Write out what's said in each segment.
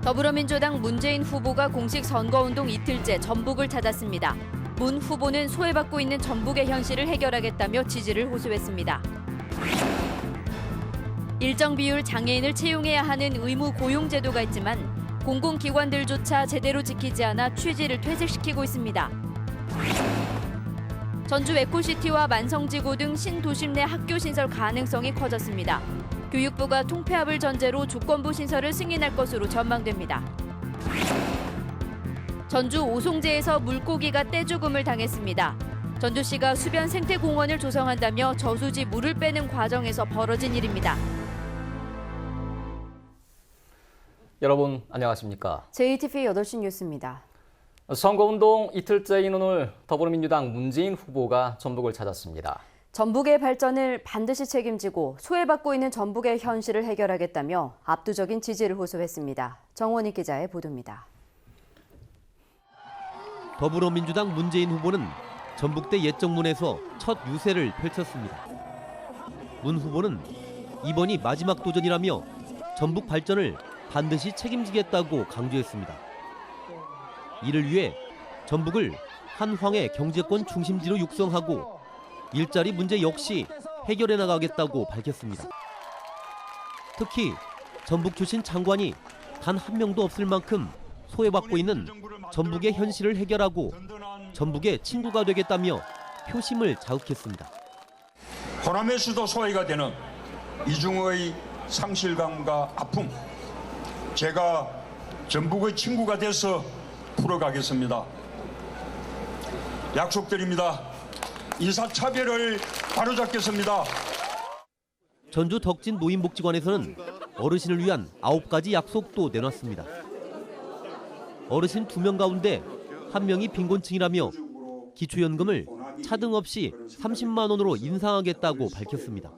더불어민주당 문재인 후보가 공식 선거운동 이틀째 전북을 찾았습니다. 문 후보는 소외받고 있는 전북의 현실을 해결하겠다며 지지를 호소했습니다. 일정 비율 장애인을 채용해야 하는 의무 고용 제도가 있지만 공공기관들조차 제대로 지키지 않아 취지를 퇴색시키고 있습니다. 전주 에코시티와 만성지구 등 신도심 내 학교 신설 가능성이 커졌습니다. 교육부가 통폐합을 전제로 조건부 신설을 승인할 것으로 전망됩니다. 전주 오송제에서 물고기가 떼죽음을 당했습니다. 전주시가 수변 생태공원을 조성한다며 저수지 물을 빼는 과정에서 벌어진 일입니다. 여러분 안녕하십니까? JTV 8시 뉴스입니다. 선거운동 이틀째인 오늘 더불어민주당 문재인 후보가 전북을 찾았습니다. 전북의 발전을 반드시 책임지고 소외받고 있는 전북의 현실을 해결하겠다며 압도적인 지지를 호소했습니다. 정원희 기자의 보도입니다. 더불어민주당 문재인 후보는 전북대 예정문에서 첫 유세를 펼쳤습니다. 문 후보는 이번이 마지막 도전이라며 전북 발전을 반드시 책임지겠다고 강조했습니다. 이를 위해 전북을 한황의 경제권 중심지로 육성하고 일자리 문제 역시 해결해 나가겠다고 밝혔습니다. 특히 전북 출신 장관이 단 한 명도 없을 만큼 소외받고 있는 전북의 현실을 해결하고 전북의 친구가 되겠다며 표심을 자극했습니다. 호남의 수도 소외가 되는 이중의 상실감과 아픔, 제가 전북의 친구가 돼서 풀어가겠습니다. 약속드립니다. 인사차별을 바로잡겠습니다. 전주 덕진 노인복지관에서는 어르신을 위한 9가지 약속도 내놨습니다. 어르신 2명 가운데 1명이 빈곤층이라며 기초연금을 차등 없이 30만 원으로 인상하겠다고 밝혔습니다.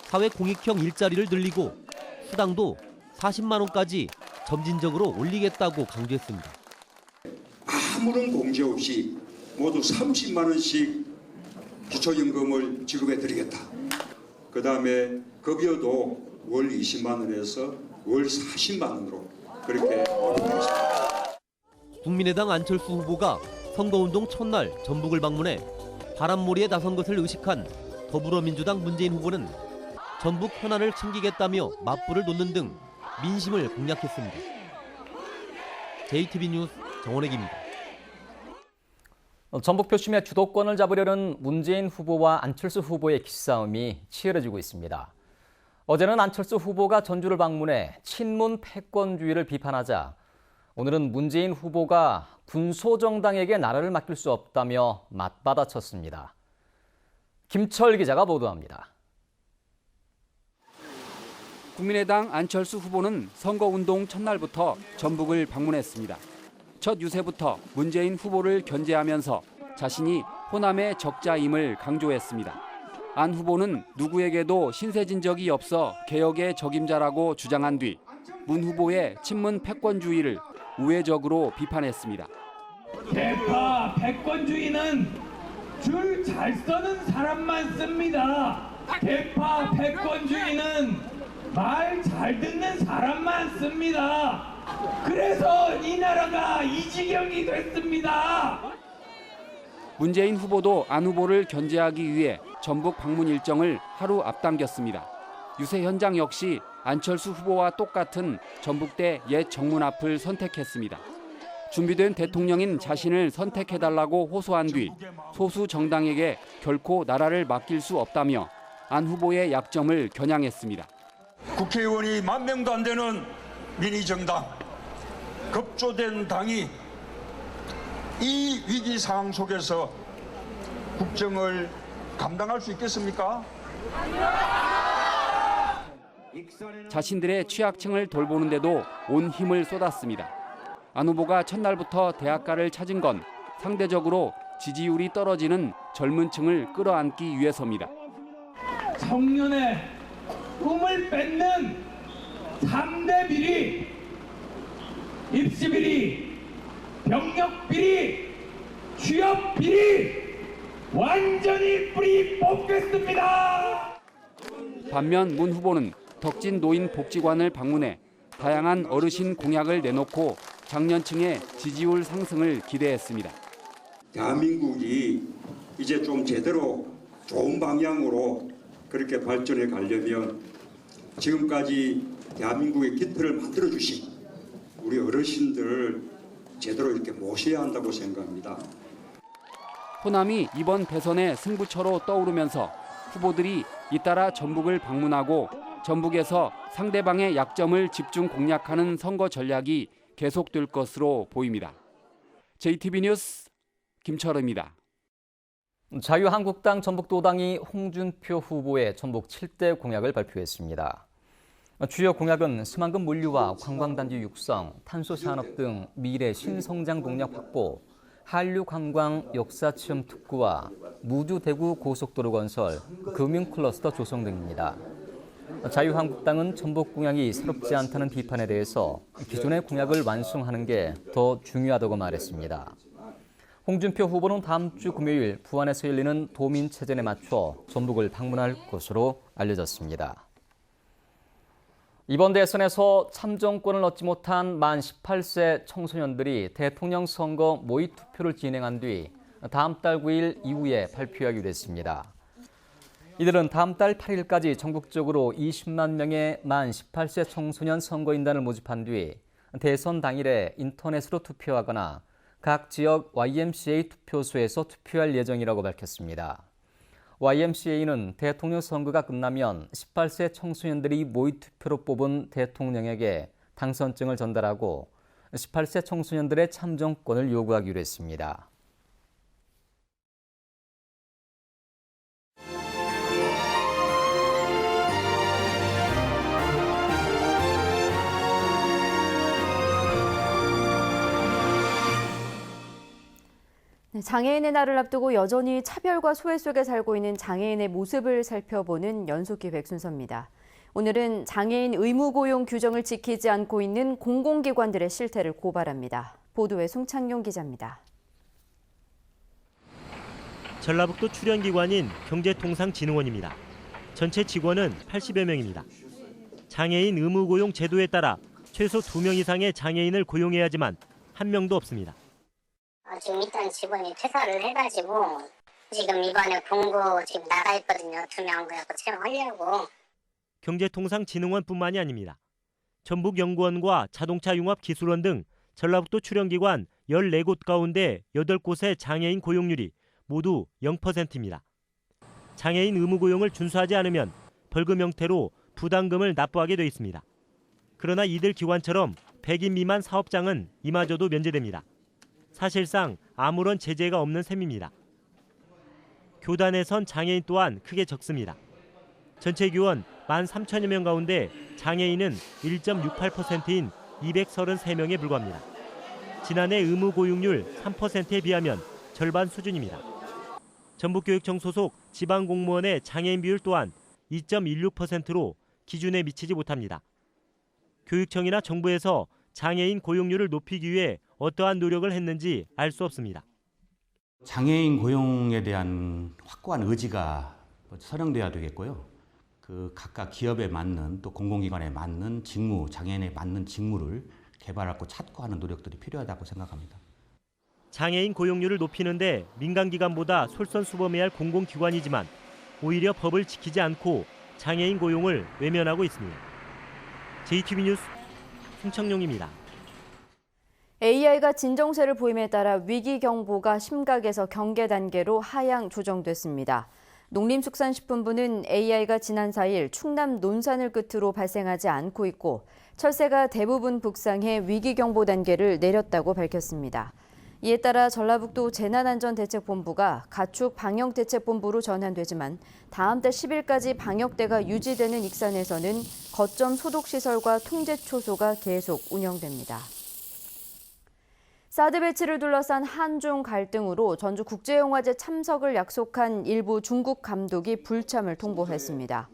사회공익형 일자리를 늘리고 수당도 40만 원까지 점진적으로 올리겠다고 강조했습니다. 아무런 공제 없이 모두 30만 원씩 기초연금을 지급해드리겠다. 그다음에 급여도 월 20만 원에서 월 40만 원으로 그렇게 올리겠습니다. 국민의당 안철수 후보가 선거운동 첫날 전북을 방문해 바람몰이에 나선 것을 의식한 더불어민주당 문재인 후보는 전북 현안을 챙기겠다며 맞불을 놓는 등 민심을 공략했습니다. JTB 뉴스 정원혜입니다. 전북 표심의 주도권을 잡으려는 문재인 후보와 안철수 후보의 기싸움이 치열해지고 있습니다. 어제는 안철수 후보가 전주를 방문해 친문 패권주의를 비판하자 오늘은 문재인 후보가 군소정당에게 나라를 맡길 수 없다며 맞받아쳤습니다. 김철 기자가 보도합니다. 국민의당 안철수 후보는 선거운동 첫날부터 전북을 방문했습니다. 첫 유세부터 문재인 후보를 견제하면서 자신이 호남의 적자임을 강조했습니다. 안 후보는 누구에게도 신세진 적이 없어 개혁의 적임자라고 주장한 뒤 문 후보의 친문 패권주의를 우회적으로 비판했습니다. 대파 패권주의는 줄 잘 서는 사람만 씁니다. 대파 패권주의는 말 잘 듣는 사람만 씁니다. 그래서 이 나라가 이 지경이 됐습니다. 문재인 후보도 안 후보를 견제하기 위해 전북 방문 일정을 하루 앞당겼습니다. 유세 현장 역시 안철수 후보와 똑같은 전북대 옛 정문 앞을 선택했습니다. 준비된 대통령인 자신을 선택해달라고 호소한 뒤 소수 정당에게 결코 나라를 맡길 수 없다며 안 후보의 약점을 겨냥했습니다. 국회의원이 10,000명도 안 되는 민의정당, 급조된 당이 이 위기 상황 속에서 국정을 감당할 수 있겠습니까? 자신들의 취약층을 돌보는데도 온 힘을 쏟았습니다. 안 후보가 첫날부터 대학가를 찾은 건 상대적으로 지지율이 떨어지는 젊은 층을 끌어안기 위해서입니다. 청년의 꿈을 뺏는 3대 비리, 입시 비리, 병력 비리, 취업 비리 완전히 뿌리 뽑겠습니다. 반면 문 후보는 덕진 노인복지관을 방문해 다양한 어르신 공약을 내놓고 장년층의 지지율 상승을 기대했습니다. 대한민국이 이제 좀 제대로 좋은 방향으로 그렇게 발전해 가려면 지금까지 대한민국의 기틀을 만들어 주신 우리 어르신들을 제대로 이렇게 모셔야 한다고 생각합니다. 호남이 이번 대선의 승부처로 떠오르면서 후보들이 잇따라 전북을 방문하고 전북에서 상대방의 약점을 집중 공략하는 선거 전략이 계속될 것으로 보입니다. JTB 뉴스 김철입니다. 자유한국당 전북도당이 홍준표 후보의 전북 7대 공약을 발표했습니다. 주요 공약은 스만금 물류와 관광단지 육성, 탄소산업 등 미래 신성장 동력 확보, 한류 관광 역사체험 특구와 무주 대구 고속도로 건설, 금융 클러스터 조성 등입니다. 자유한국당은 전북 공약이 새롭지 않다는 비판에 대해서 기존의 공약을 완성하는 게 더 중요하다고 말했습니다. 홍준표 후보는 다음 주 금요일 부안에서 열리는 도민체전에 맞춰 전북을 방문할 것으로 알려졌습니다. 이번 대선에서 참정권을 얻지 못한 만 18세 청소년들이 대통령 선거 모의 투표를 진행한 뒤 다음 달 9일 이후에 발표하기로 했습니다. 이들은 다음 달 8일까지 전국적으로 20만 명의 만 18세 청소년 선거인단을 모집한 뒤 대선 당일에 인터넷으로 투표하거나 각 지역 YMCA 투표소에서 투표할 예정이라고 밝혔습니다. YMCA는 대통령 선거가 끝나면 18세 청소년들이 모의 투표로 뽑은 대통령에게 당선증을 전달하고 18세 청소년들의 참정권을 요구하기로 했습니다. 장애인의 날을 앞두고 여전히 차별과 소외 속에 살고 있는 장애인의 모습을 살펴보는 연속기획 순서입니다. 오늘은 장애인 의무고용 규정을 지키지 않고 있는 공공기관들의 실태를 고발합니다. 보도에 송창용 기자입니다. 전라북도 출연기관인 경제통상진흥원입니다. 전체 직원은 80여 명입니다. 장애인 의무고용 제도에 따라 최소 2명 이상의 장애인을 고용해야지만 1명도 없습니다. 지금 있던 직원이 퇴사를 해가지고 지금 이번에 공고 지금 나가 있거든요. 2명 그래서 채용하려고. 경제통상진흥원뿐만이 아닙니다. 전북연구원과 자동차융합기술원 등 전라북도 출연기관 14곳 가운데 8곳의 장애인 고용률이 모두 0%입니다. 장애인 의무고용을 준수하지 않으면 벌금 형태로 부담금을 납부하게 돼 있습니다. 그러나 이들 기관처럼 100인 미만 사업장은 이마저도 면제됩니다. 사실상 아무런 제재가 없는 셈입니다. 교단에 선 장애인 또한 크게 적습니다. 전체 교원 13,000여 명 가운데 장애인은 1.68%인 233명에 불과합니다. 지난해 의무 고용률 3%에 비하면 절반 수준입니다. 전북교육청 소속 지방공무원의 장애인 비율 또한 2.16%로 기준에 미치지 못합니다. 교육청이나 정부에서 장애인 고용률을 높이기 위해 어떠한 노력을 했는지 알 수 없습니다. 장애인 고용에 대한 확고한 의지가 설명돼야 되겠고요. 그 각각 기업에 맞는 또 공공기관에 맞는 직무, 장애인에 맞는 직무를 개발하고 찾고 하는 노력들이 필요하다고 생각합니다. 장애인 고용률을 높이는데 민간기관보다 솔선수범해야 할 공공기관이지만 오히려 법을 지키지 않고 장애인 고용을 외면하고 있습니다. JTB 뉴스 송창용입니다. AI가 진정세를 보임에 따라 위기 경보가 심각에서 경계 단계로 하향 조정됐습니다. 농림축산식품부는 AI가 지난 4일 충남 논산을 끝으로 발생하지 않고 있고 철새가 대부분 북상해 위기 경보 단계를 내렸다고 밝혔습니다. 이에 따라 전라북도 재난안전대책본부가 가축 방역대책본부로 전환되지만 다음 달 10일까지 방역대가 유지되는 익산에서는 거점 소독시설과 통제초소가 계속 운영됩니다. 사드 배치를 둘러싼 한중 갈등으로 전주국제영화제 참석을 약속한 일부 중국 감독이 불참을 통보했습니다.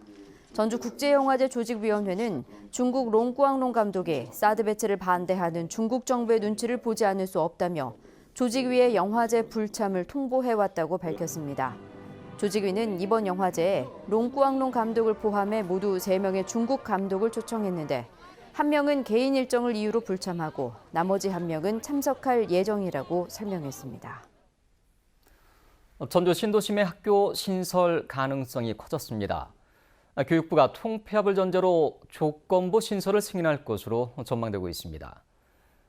전주국제영화제 조직위원회는 중국 롱구앙롱 감독이 사드 배치를 반대하는 중국 정부의 눈치를 보지 않을 수 없다며 조직위의 영화제 불참을 통보해왔다고 밝혔습니다. 조직위는 이번 영화제에 롱구앙롱 감독을 포함해 모두 3명의 중국 감독을 초청했는데 한 명은 개인 일정을 이유로 불참하고 나머지 한 명은 참석할 예정이라고 설명했습니다. 전주 신도심의 학교 신설 가능성이 커졌습니다. 교육부가 통폐합을 전제로 조건부 신설을 승인할 것으로 전망되고 있습니다.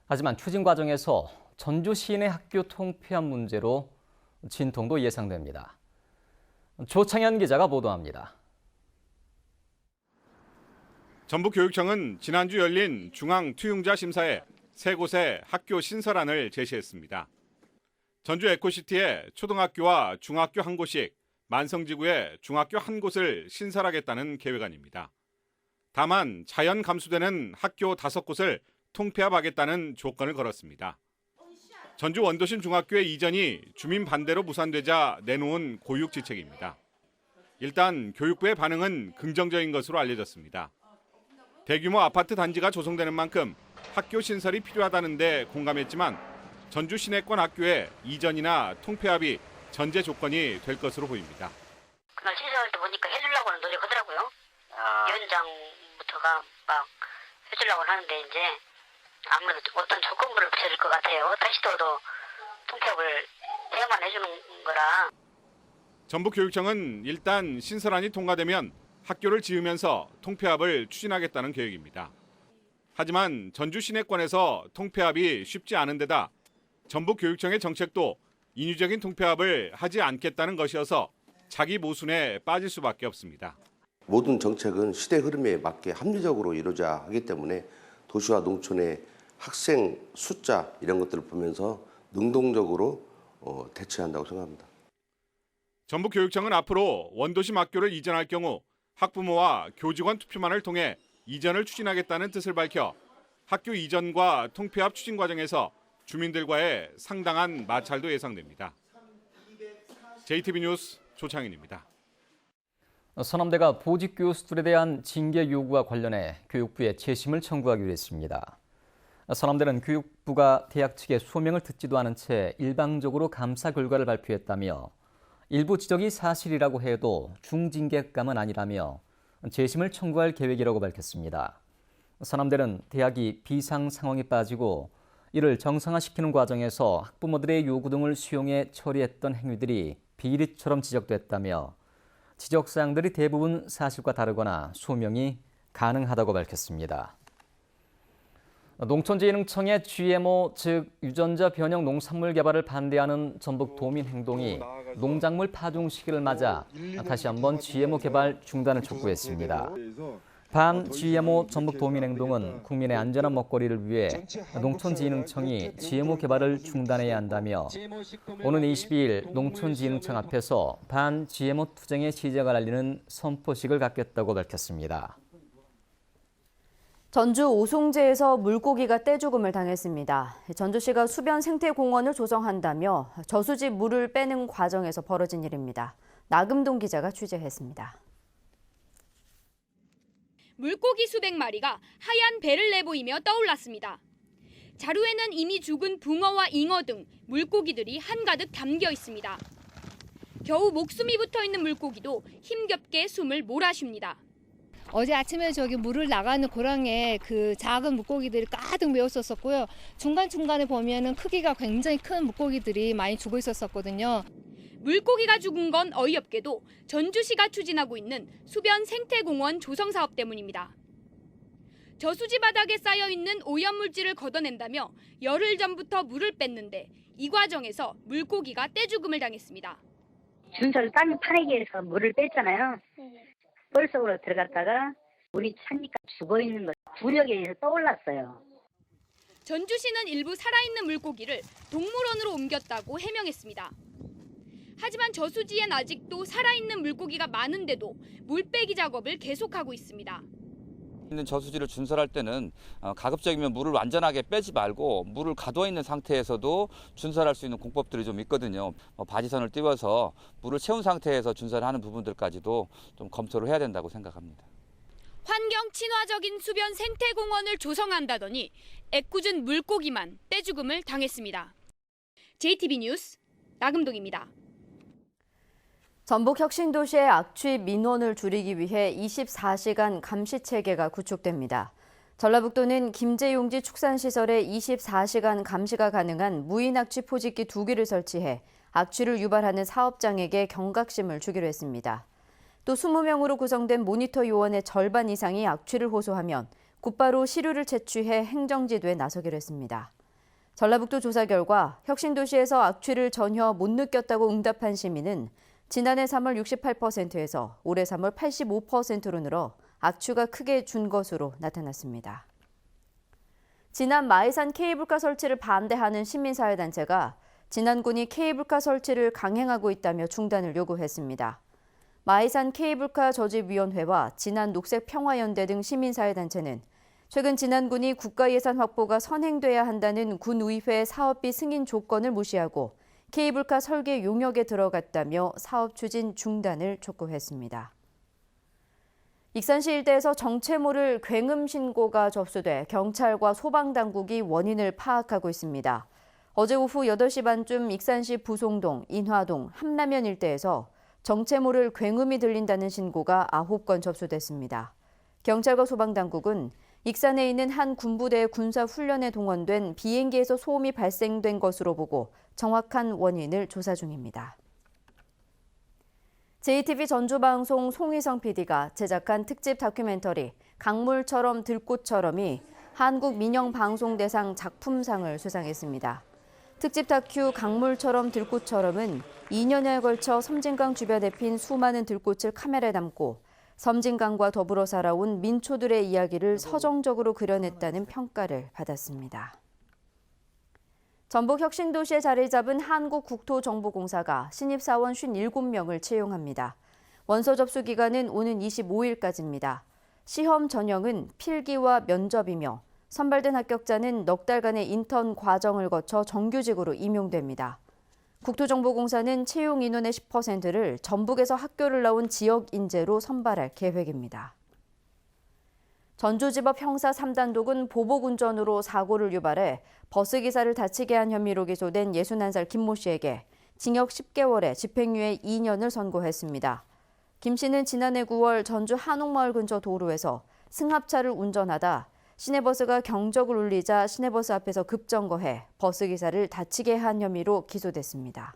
하지만 추진 과정에서 전주 시내 학교 통폐합 문제로 진통도 예상됩니다. 조창현 기자가 보도합니다. 전북교육청은 지난주 열린 중앙투용자 심사에 3곳의 학교 신설안을 제시했습니다. 전주 에코시티에 초등학교와 중학교 한 곳씩, 만성지구에 중학교 한 곳을 신설하겠다는 계획안입니다. 다만 자연 감수되는 학교 5곳을 통폐합하겠다는 조건을 걸었습니다. 전주 원도심 중학교의 이전이 주민 반대로 무산되자 내놓은 고육지책입니다. 일단 교육부의 반응은 긍정적인 것으로 알려졌습니다. 대규모 아파트 단지가 조성되는 만큼 학교 신설이 필요하다는 데 공감했지만 전주 시내권 학교의 이전이나 통폐합이 전제 조건이 될 것으로 보입니다. 그날 신청할 때 보니까 해주려고 하는 노력하더라고요. 위원장부터가 막 해주려고 하는데 이제 아무래도 어떤 조건부를 붙여야 될 것 같아요. 다시 또 통폐합을 해야만 해주는 거라. 전북교육청은 일단 신설안이 통과되면 학교를 지으면서 통폐합을 추진하겠다는 계획입니다. 하지만 전주 시내권에서 통폐합이 쉽지 않은 데다 전북교육청의 정책도 인위적인 통폐합을 하지 않겠다는 것이어서 자기 모순에 빠질 수밖에 없습니다. 모든 정책은 시대 흐름에 맞게 합리적으로 이루어져야 하기 때문에 도시와 농촌의 학생 숫자 이런 것들을 보면서 능동적으로 대처한다고 생각합니다. 전북교육청은 앞으로 원도심 학교를 이전할 경우 학부모와 교직원 투표만을 통해 이전을 추진하겠다는 뜻을 밝혀 학교 이전과 통폐합 추진 과정에서 주민들과의 상당한 마찰도 예상됩니다. JTB 뉴스 조창인입니다. 서남대가 보직 교수들에 대한 징계 요구와 관련해 교육부에 재심을 청구하기로 했습니다. 서남대는 교육부가 대학 측의 소명을 듣지도 않은 채 일방적으로 감사 결과를 발표했다며 일부 지적이 사실이라고 해도 중징계감은 아니라며 재심을 청구할 계획이라고 밝혔습니다. 서남대는 대학이 비상 상황에 빠지고 이를 정상화시키는 과정에서 학부모들의 요구 등을 수용해 처리했던 행위들이 비리처럼 지적됐다며 지적 사항들이 대부분 사실과 다르거나 소명이 가능하다고 밝혔습니다. 농촌진흥청의 GMO, 즉 유전자 변형 농산물 개발을 반대하는 전북 도민행동이 농작물 파종 시기를 맞아 다시 한번 GMO 개발 중단을 촉구했습니다. 반 GMO 전북 도민행동은 국민의 안전한 먹거리를 위해 농촌진흥청이 GMO 개발을 중단해야 한다며 오는 22일 농촌진흥청 앞에서 반 GMO 투쟁의 시작을 알리는 선포식을 갖겠다고 밝혔습니다. 전주 오송제에서 물고기가 떼죽음을 당했습니다. 전주시가 수변 생태공원을 조성한다며 저수지 물을 빼는 과정에서 벌어진 일입니다. 나금동 기자가 취재했습니다. 물고기 수백 마리가 하얀 배를 내보이며 떠올랐습니다. 자루에는 이미 죽은 붕어와 잉어 등 물고기들이 한가득 담겨 있습니다. 겨우 목숨이 붙어 있는 물고기도 힘겹게 숨을 몰아쉽니다. 어제 아침에 저기 물을 나가는 고랑에 그 작은 물고기들이 가득 메었었고요. 중간중간에 보면은 크기가 굉장히 큰 물고기들이 많이 죽어 있었거든요. 물고기가 죽은 건 어이없게도 전주시가 추진하고 있는 수변 생태공원 조성 사업 때문입니다. 저수지 바닥에 쌓여있는 오염물질을 걷어낸다며 열흘 전부터 물을 뺐는데 이 과정에서 물고기가 떼죽음을 당했습니다. 준설 땅 파내기에서 물을 뺐잖아요. 뻘 속으로 들어갔다가 물이 차니까 죽어있는 거 부력에 의해서 떠올랐어요. 전주시는 일부 살아있는 물고기를 동물원으로 옮겼다고 해명했습니다. 하지만 저수지엔 아직도 살아있는 물고기가 많은데도 물 빼기 작업을 계속하고 있습니다. 있는 저수지를 준설할 때는 가급적이면 물을 완전하게 빼지 말고 물을 가둬 있는 상태에서도 준설할 수 있는 공법들이 좀 있거든요. 바지선을 띄워서 물을 채운 상태에서 준설하는 부분들까지도 좀 검토를 해야 된다고 생각합니다. 환경 친화적인 수변 생태공원을 조성한다더니 애꿎은 물고기만 떼죽음을 당했습니다. JTB 뉴스 나금동입니다. 전북 혁신도시의 악취 민원을 줄이기 위해 24시간 감시 체계가 구축됩니다. 전라북도는 김제용지 축산시설에 24시간 감시가 가능한 무인 악취 포집기 2기를 설치해 악취를 유발하는 사업장에게 경각심을 주기로 했습니다. 또 20명으로 구성된 모니터 요원의 절반 이상이 악취를 호소하면 곧바로 시료를 채취해 행정지도에 나서기로 했습니다. 전라북도 조사 결과 혁신도시에서 악취를 전혀 못 느꼈다고 응답한 시민은 지난해 3월 68%에서 올해 3월 85%로 늘어 악취가 크게 준 것으로 나타났습니다. 진안 마이산 케이블카 설치를 반대하는 시민사회단체가 진안군이 케이블카 설치를 강행하고 있다며 중단을 요구했습니다. 마이산 케이블카 저지위원회와 진안 녹색평화연대 등 시민사회단체는 최근 진안군이 국가예산 확보가 선행돼야 한다는 군의회 사업비 승인 조건을 무시하고 케이블카 설계 용역에 들어갔다며 사업 추진 중단을 촉구했습니다. 익산시 일대에서 정체 모를 굉음 신고가 접수돼 경찰과 소방당국이 원인을 파악하고 있습니다. 어제 오후 8시 반쯤 익산시 부송동, 인화동, 함라면 일대에서 정체 모를 굉음이 들린다는 신고가 9건 접수됐습니다. 경찰과 소방당국은 익산에 있는 한 군부대의 군사훈련에 동원된 비행기에서 소음이 발생된 것으로 보고 정확한 원인을 조사 중입니다. JTBC 전주방송 송희성 PD가 제작한 특집 다큐멘터리 강물처럼 들꽃처럼이 한국민영방송대상 작품상을 수상했습니다. 특집 다큐 강물처럼 들꽃처럼은 2년여에 걸쳐 섬진강 주변에 핀 수많은 들꽃을 카메라에 담고 섬진강과 더불어 살아온 민초들의 이야기를 서정적으로 그려냈다는 평가를 받았습니다. 전북 혁신도시에 자리 잡은 한국국토정보공사가 신입사원 57명을 채용합니다. 원서 접수 기간은 오는 25일까지입니다. 시험 전형은 필기와 면접이며 선발된 합격자는 넉 달간의 인턴 과정을 거쳐 정규직으로 임용됩니다. 국토정보공사는 채용 인원의 10%를 전북에서 학교를 나온 지역 인재로 선발할 계획입니다. 전주지법 형사 3단독은 보복운전으로 사고를 유발해 버스기사를 다치게 한 혐의로 기소된 61살 김모 씨에게 징역 10개월에 집행유예 2년을 선고했습니다. 김 씨는 지난해 9월 전주 한옥마을 근처 도로에서 승합차를 운전하다 시내버스가 경적을 울리자 시내버스 앞에서 급정거해 버스기사를 다치게 한 혐의로 기소됐습니다.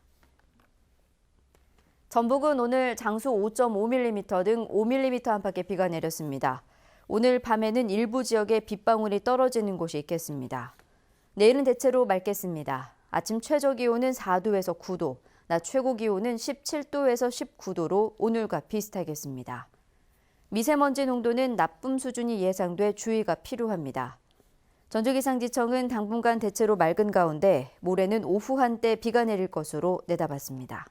전북은 오늘 장수 5.5mm 등 5mm 안팎의 비가 내렸습니다. 오늘 밤에는 일부 지역에 빗방울이 떨어지는 곳이 있겠습니다. 내일은 대체로 맑겠습니다. 아침 최저기온은 4도에서 9도, 낮 최고기온은 17도에서 19도로 오늘과 비슷하겠습니다. 미세먼지 농도는 나쁨 수준이 예상돼 주의가 필요합니다. 전주기상지청은 당분간 대체로 맑은 가운데 모레는 오후 한때 비가 내릴 것으로 내다봤습니다.